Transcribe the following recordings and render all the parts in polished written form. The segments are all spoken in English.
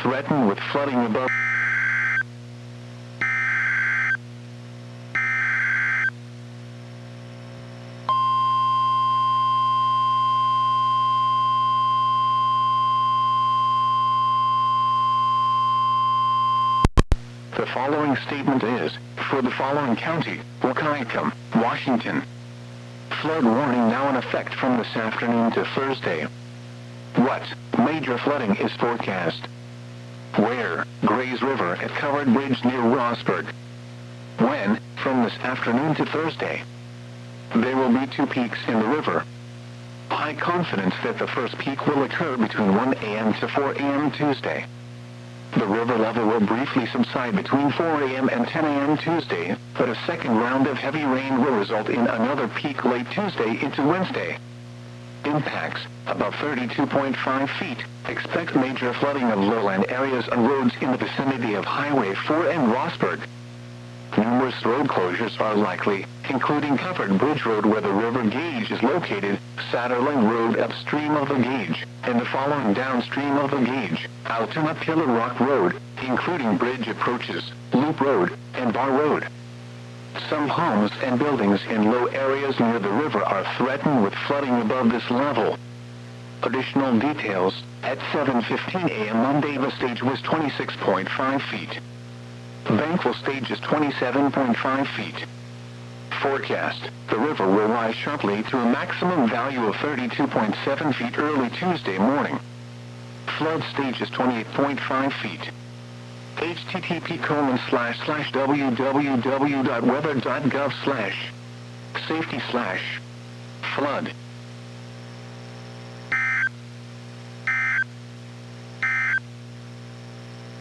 threatened with flooding above. The following statement is for the following county: Wahkiakum, Washington. Flood warning now in effect from this afternoon to Thursday. What major flooding is forecast? Where? Grays River at Covered Bridge near Rosburg. When? From this afternoon to Thursday. There will be 2 peaks in the river. High confidence that the first peak will occur between 1 a.m. to 4 a.m. Tuesday. The river level will briefly subside between 4 a.m. and 10 a.m. Tuesday, but a second round of heavy rain will result in another peak late Tuesday into Wednesday. Impacts, about 32.5 feet. Expect major flooding of lowland areas and roads in the vicinity of Highway 4 and Rosburg. Numerous road closures are likely, including Covered Bridge Road where the river gauge is located, Satterlund Road upstream of the gauge, and the following downstream of the gauge, Altoona Piller Rock Road, including bridge approaches, Loop Road, and Barr Road. Some homes and buildings in low areas near the river are threatened with flooding above this level. Additional details, at 7:15 a.m. Monday the stage was 26.5 feet. Bankwell stage is 27.5 feet. Forecast, the river will rise sharply to a maximum value of 32.7 feet early Tuesday morning. Flood stage is 28.5 feet. http://www.weather.gov/safety/flood.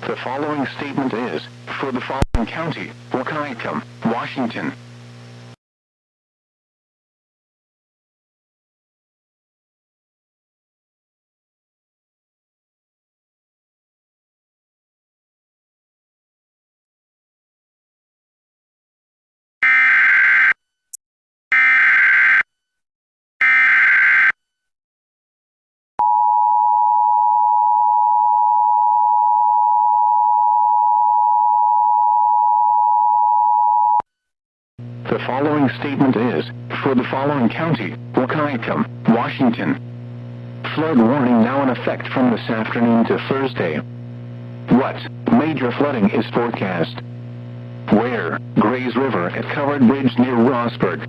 The following statement is for the following county: Wahkiakum, Washington. The following statement is for the following county: Wahkiakum, Washington. Flood warning now in effect from this afternoon to Thursday. What major flooding is forecast? Where? Grays River at Covered Bridge near Rosburg.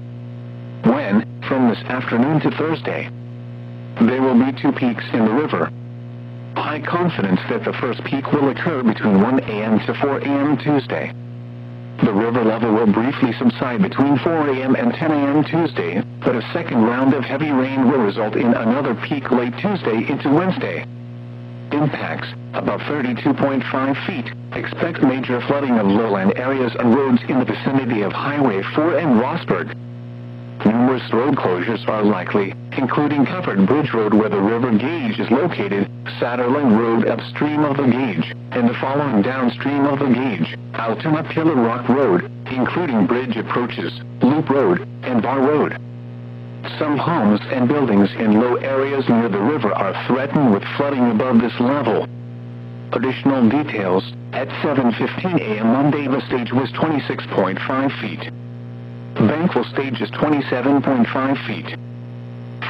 When? From this afternoon to Thursday. There will be 2 peaks in the river. High confidence that the first peak will occur between 1 a.m. to 4 a.m. Tuesday. The river level will briefly subside between 4 a.m. and 10 a.m. Tuesday, but a second round of heavy rain will result in another peak late Tuesday into Wednesday. Impacts, about 32.5 feet. Expect major flooding of lowland areas and roads in the vicinity of Highway 4 and Rosburg. Numerous road closures are likely, including Covered Bridge Road where the river gauge is located, Satterlund Road upstream of the gauge, and the following downstream of the gauge, Altoona Piller Rock Road, including bridge approaches, Loop Road, and Barr Road. Some homes and buildings in low areas near the river are threatened with flooding above this level. Additional details, at 7:15 a.m. Monday the stage was 26.5 feet. Bankwell stage is 27.5 feet.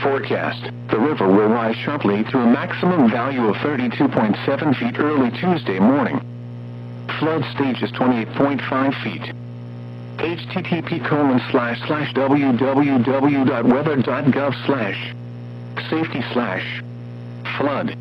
Forecast, the river will rise sharply to a maximum value of 32.7 feet early Tuesday morning. Flood stage is 28.5 feet. http://www.weather.gov/safety/flood.